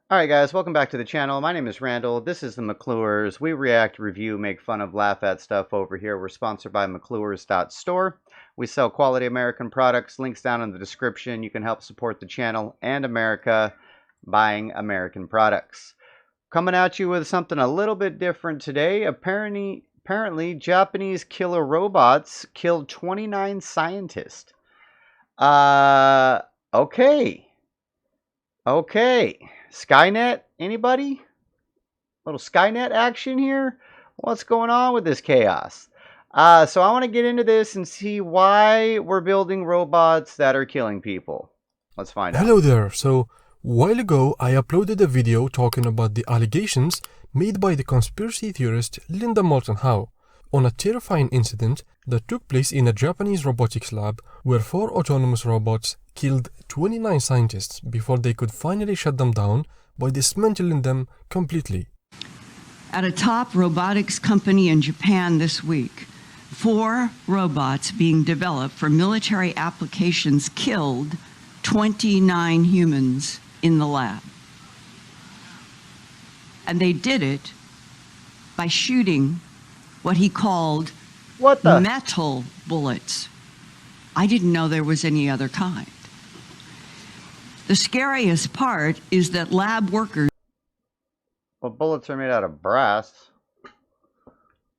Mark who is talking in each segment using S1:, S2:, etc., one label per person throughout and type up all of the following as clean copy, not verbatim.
S1: Alright guys, welcome back to the channel. My name is Randall. This is the McClures. We react, review, make fun of, laugh at stuff over here. We're sponsored by mcclures.store. We sell quality American products. Links down in the description. You can help support the channel and America buying American products. Coming at you with something a little bit different today. Apparently Japanese killer robots killed 29 scientists. Okay. Skynet, anybody? Little Skynet action here? What's going on with this chaos? So I want to get into this and see why we're building robots that are killing people. Let's find out.
S2: Hello there. So, while ago I uploaded a video talking about the allegations made by the conspiracy theorist Linda Moulton Howe on a terrifying incident that took place in a Japanese robotics lab where 4 autonomous robots killed 29 scientists before they could finally shut them down by dismantling them completely.
S3: At a top robotics company in Japan this week, 4 robots being developed for military applications killed 29 humans in the lab. And they did it by shooting what he called metal bullets. I didn't know there was any other kind. The scariest part is that lab workers...
S1: Well, bullets are made out of brass.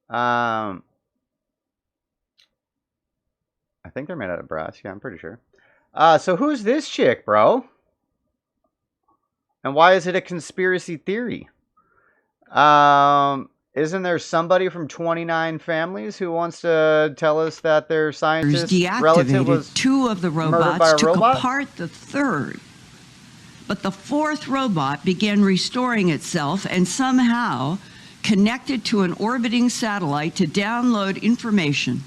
S1: I think they're made out of brass. Yeah, I'm pretty sure. So who's this chick, bro? And why is it a conspiracy theory? Isn't there somebody from 29 families who wants to tell us that their scientist relative was
S3: 2 of the robots, took apart the 3rd. But the 4th robot began restoring itself and somehow connected to an orbiting satellite to download information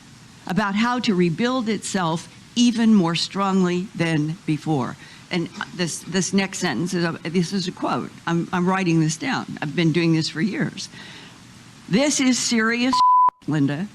S3: about how to rebuild itself even more strongly than before. And this next sentence is a quote. I'm writing this down. I've been doing this for years. This is serious shit, Linda,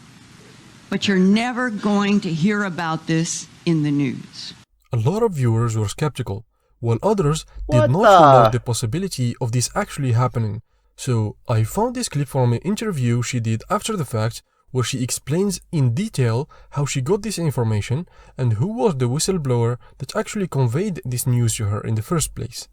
S3: but you're never going to hear about this in the news.
S2: A lot of viewers were skeptical, while others did not rule out the possibility of this actually happening. So I found this clip from an interview she did after the fact, where she explains in detail how she got this information and who was the whistleblower that actually conveyed this news to her in the first place.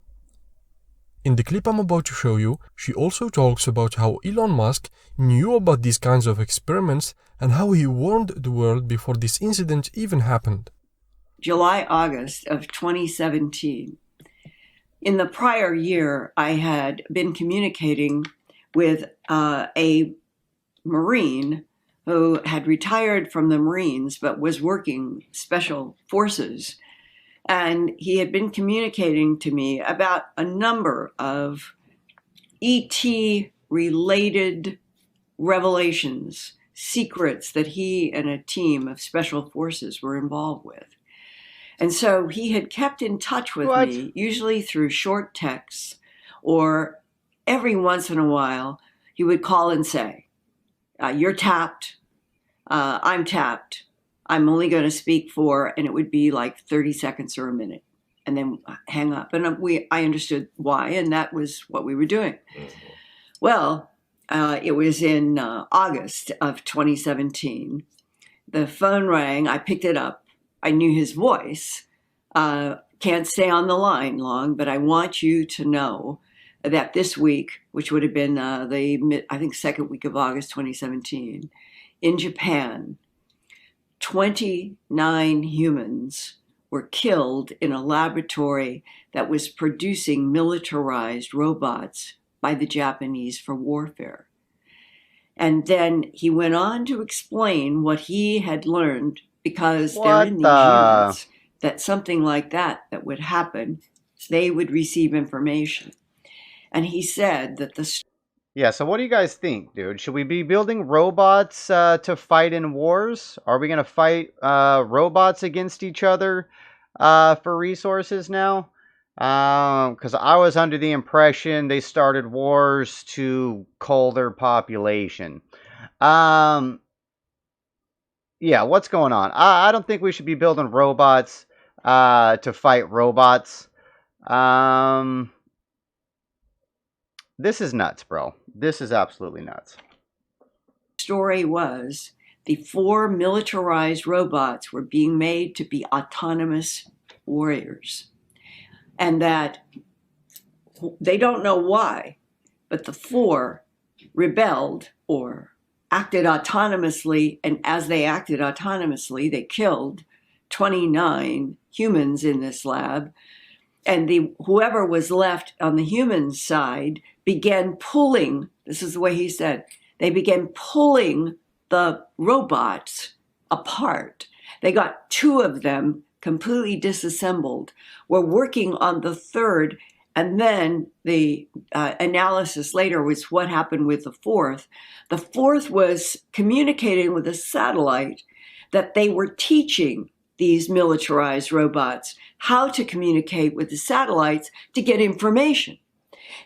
S2: In the clip I'm about to show you, she also talks about how Elon Musk knew about these kinds of experiments and how he warned the world before this incident even happened.
S3: July, August of 2017. In the prior year, I had been communicating with a Marine who had retired from the Marines but was working special forces. And he had been communicating to me about a number of ET-related revelations, secrets that he and a team of special forces were involved with. And so he had kept in touch with me, usually through short texts, or every once in a while, he would call and say, you're tapped, I'm tapped, I'm only going to speak for, and it would be like 30 seconds or a minute, and then hang up. And I understood why, and that was what we were doing. Well, it was in August of 2017. The phone rang, I picked it up. I knew his voice. Can't stay on the line long, but I want you to know that this week, which would have been I think second week of August 2017, in Japan, 29 humans were killed in a laboratory that was producing militarized robots by the Japanese for warfare. And then he went on to explain what he had learned, because they're in these units, that something like that would happen, they would receive information. And he said that
S1: Yeah, so what do you guys think, dude? Should we be building robots to fight in wars? Are we going to fight robots against each other for resources now? Because I was under the impression they started wars to cull their population. Yeah, what's going on? I don't think we should be building robots to fight robots. This is nuts, bro. This is absolutely nuts.
S3: Story was the 4 militarized robots were being made to be autonomous warriors, and that they don't know why, but the 4 rebelled or acted autonomously, and as they acted autonomously, they killed 29 humans in this lab, and whoever was left on the human side began pulling, this is the way he said, they began pulling the robots apart. They got 2 of them completely disassembled, were working on the 3rd, and then the analysis later was what happened with the 4th. The 4th was communicating with a satellite that they were teaching these militarized robots how to communicate with the satellites to get information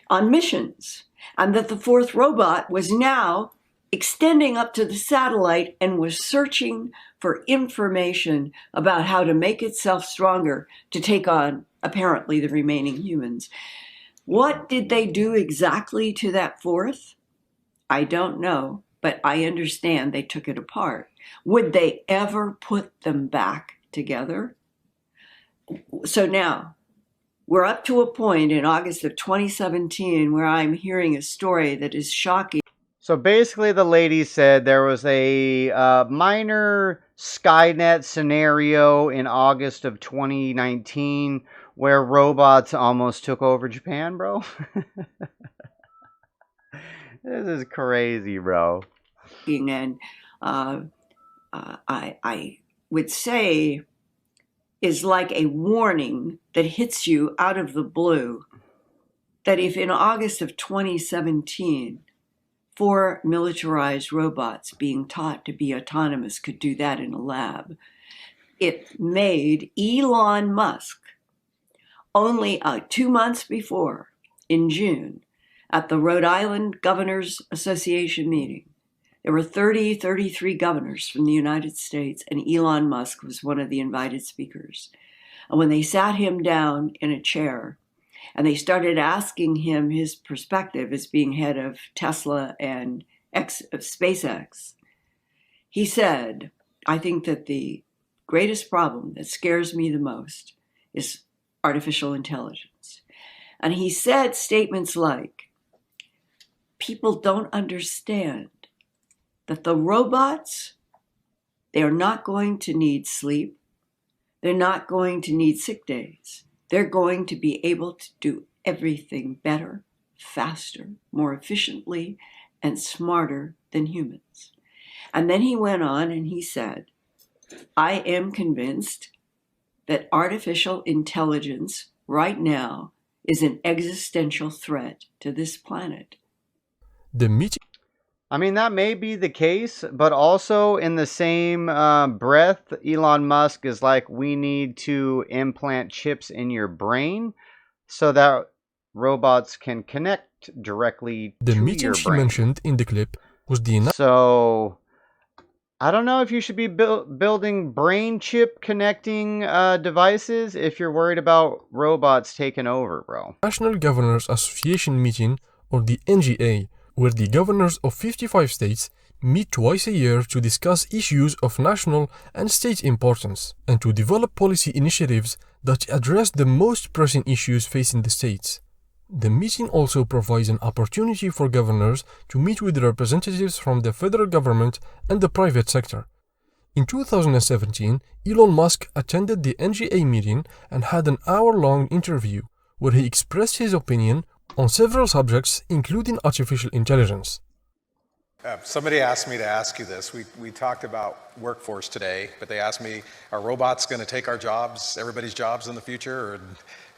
S3: on missions, and that the 4th robot was now extending up to the satellite and was searching for information about how to make itself stronger to take on, apparently, the remaining humans. What did they do exactly to that 4th? I don't know, but I understand they took it apart. Would they ever put them back together? So now, we're up to a point in August of 2017 where I'm hearing a story that is shocking.
S1: So basically, the lady said there was a minor Skynet scenario in August of 2019 where robots almost took over Japan, bro. This is crazy, bro.
S3: And I would say is like a warning that hits you out of the blue, that if in August of 2017, 4 militarized robots being taught to be autonomous could do that in a lab, it made Elon Musk only 2 months before, in June, at the Rhode Island Governors Association meeting. There were 33 governors from the United States, and Elon Musk was one of the invited speakers. And when they sat him down in a chair and they started asking him his perspective as being head of Tesla and SpaceX, he said, I think that the greatest problem that scares me the most is artificial intelligence. And he said statements like, people don't understand that the robots, they're not going to need sleep. They're not going to need sick days. They're going to be able to do everything better, faster, more efficiently, and smarter than humans. And then he went on and he said, I am convinced that artificial intelligence right now is an existential threat to this planet.
S2: The meeting.
S1: I mean, that may be the case, but also in the same breath, Elon Musk is like, we need to implant chips in your brain so that robots can connect directly
S2: The
S1: to
S2: meeting
S1: your
S2: she
S1: brain.
S2: mentioned in the clip was the
S1: So, I don't know if you should be building brain chip connecting devices if you're worried about robots taking over, bro.
S2: National Governors Association meeting, or the NGA, where the governors of 55 states meet twice a year to discuss issues of national and state importance and to develop policy initiatives that address the most pressing issues facing the states. The meeting also provides an opportunity for governors to meet with representatives from the federal government and the private sector. In 2017, Elon Musk attended the NGA meeting and had an hour-long interview where he expressed his opinion on several subjects, including artificial intelligence.
S4: Somebody asked me to ask you this. We talked about workforce today, but they asked me, are robots going to take our jobs, everybody's jobs in the future? Or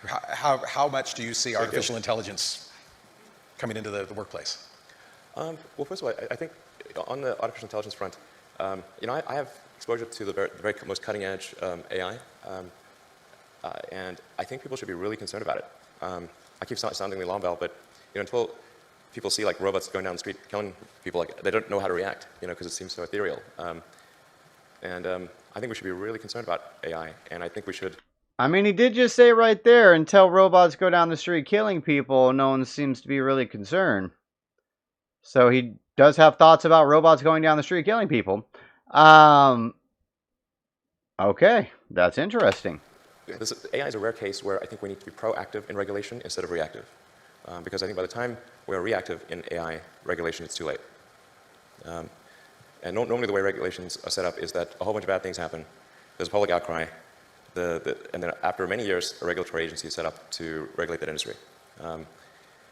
S4: how much do you see artificial intelligence coming into the workplace?
S5: Well, first of all, I think on the artificial intelligence front, I have exposure to the very most cutting edge AI, and I think people should be really concerned about it. I keep sounding the alarm bell, but until people see like robots going down the street killing people, like they don't know how to react, because it seems so ethereal. I think we should be really concerned about AI, and I think we should.
S1: I mean, he did just say right there, until robots go down the street killing people, no one seems to be really concerned. So he does have thoughts about robots going down the street killing people. Okay, that's interesting.
S5: AI is a rare case where I think we need to be proactive in regulation instead of reactive. Because I think by the time we're reactive in AI regulation, it's too late. And normally the way regulations are set up is that a whole bunch of bad things happen. There's a public outcry. And then after many years, a regulatory agency is set up to regulate that industry.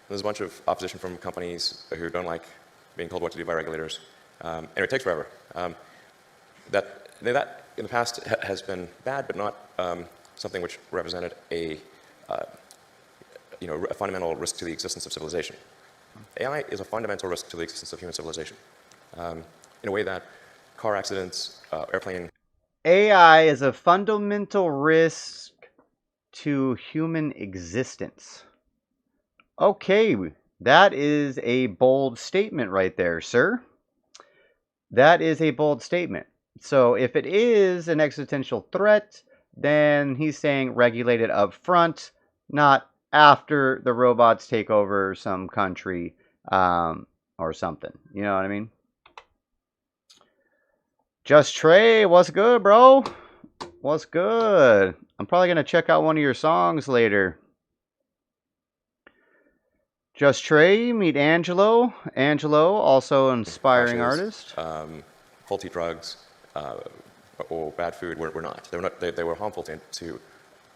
S5: There's a bunch of opposition from companies who don't like being told what to do by regulators. And it takes forever. That in the past has been bad, but not something which represented a fundamental risk to the existence of civilization. AI is a fundamental risk to the existence of human civilization. In a way that car accidents, airplane...
S1: AI is a fundamental risk to human existence. Okay, that is a bold statement right there, sir. That is a bold statement. So if it is an existential threat, then he's saying regulate it up front, not after the robots take over some country or something. You know what I mean? Just Trey, what's good, bro? What's good? I'm probably going to check out one of your songs later. Just Trey, meet Angelo. Angelo, also inspiring artist.
S5: Faulty drugs or bad food were not. They were harmful to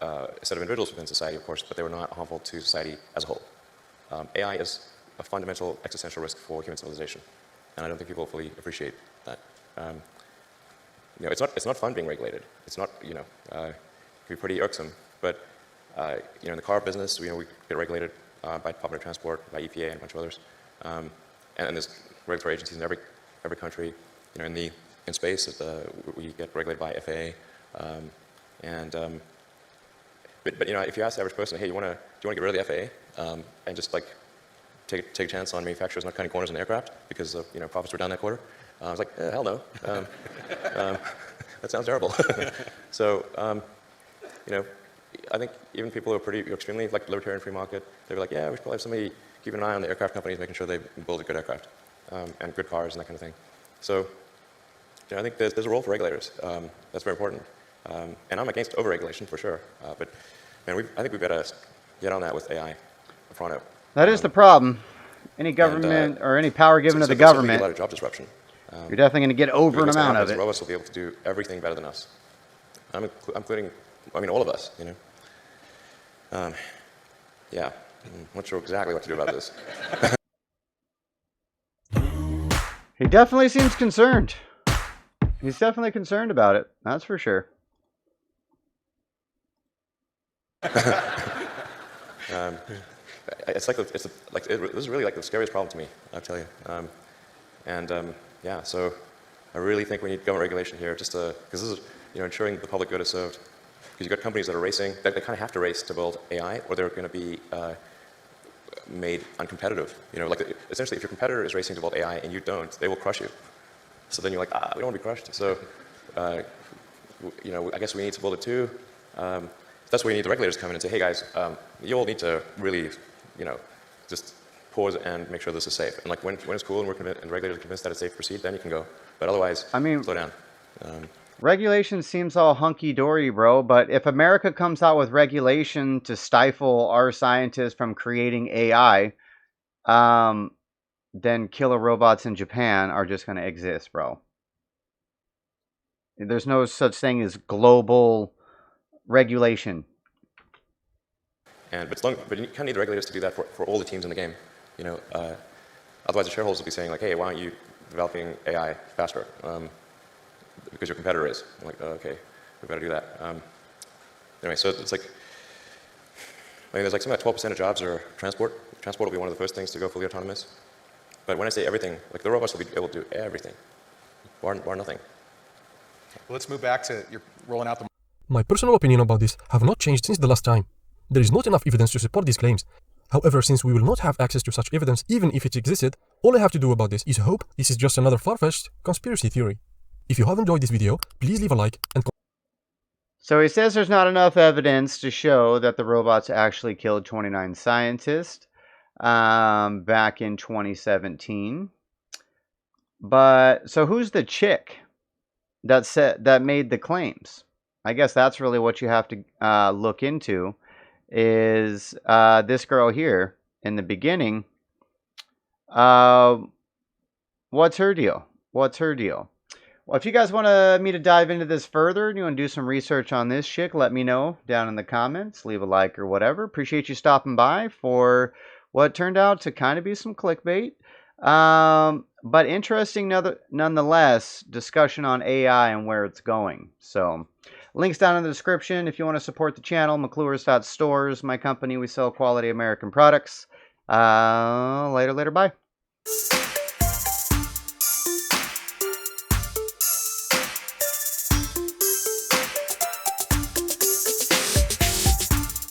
S5: a set of individuals within society, of course, but they were not harmful to society as a whole. AI is a fundamental existential risk for human civilization, and I don't think people fully appreciate that. It's not fun being regulated. It's not, it can be pretty irksome. But, in the car business, we get regulated by Department of Transport, by EPA, and a bunch of others. And there's regulatory agencies in every country. In space, we get regulated by FAA. But if you ask the average person, hey, do you want to get rid of the FAA and just take a chance on manufacturers not cutting corners in aircraft because profits were down that quarter? I was like, hell no. That sounds terrible. So, I think even people who are extremely libertarian free market, they're like, yeah, we should probably have somebody keeping an eye on the aircraft companies, making sure they build a good aircraft and good cars and that kind of thing. So, I think there's a role for regulators. That's very important. And I'm against overregulation for sure. But man, I think we've got to get on that with AI pronto.
S1: That is the problem. Any government or any power given to the government,
S5: a lot of job disruption.
S1: You're definitely going to get over an amount of it.
S5: Robots will be able to do everything better than us. I'm including, all of us, Yeah, I'm not sure exactly what to do about this.
S1: He definitely seems concerned. He's definitely concerned about it. That's for sure.
S5: This is really the scariest problem to me, I'll tell you. Yeah, so I really think we need government regulation here, just because this is, ensuring the public good is served. Because you've got companies that are racing, they kind of have to race to build AI, or they're going to be made uncompetitive. Essentially, if your competitor is racing to build AI and you don't, they will crush you. So then you're like, we don't want to be crushed. So, I guess we need to build it too. That's where you need the regulators to come in and say, hey guys, you all need to really, just pause and make sure this is safe. And when it's cool and and the regulators are convinced that it's safe to proceed, then you can go. But otherwise, slow down.
S1: Regulation seems all hunky-dory, bro, but if America comes out with regulation to stifle our scientists from creating AI, then killer robots in Japan are just going to exist, bro. There's no such thing as global regulation.
S5: But you kind of need the regulators to do that for all the teams in the game. Otherwise the shareholders will be saying hey, why aren't you developing AI faster? Because your competitor is. I'm like, okay, we better do that. Anyway, so it's there's something like 12% of jobs are transport. Transport will be one of the first things to go fully autonomous. But when I say everything, the robots will be able to do everything, bar nothing.
S4: Well, let's move back to you're rolling out the...
S2: My personal opinion about this have not changed since the last time. There is not enough evidence to support these claims. However, since we will not have access to such evidence even if it existed, all I have to do about this is hope this is just another far-fetched conspiracy theory. If you have enjoyed this video, please leave a like and
S1: So he says there's not enough evidence to show that the robots actually killed 29 scientists back in 2017. But so who's the chick that made the claims? I guess that's really what you have to look into. Is this girl here in the beginning? What's her deal? What's her deal? Well, if you guys want me to dive into this further and you want to do some research on this chick, let me know down in the comments. Leave a like or whatever. Appreciate you stopping by for what turned out to kind of be some clickbait. But interesting nonetheless, discussion on AI and where it's going. So, links down in the description if you want to support the channel. mccluresyoutube.stores, my company. We sell quality American products. Later, bye.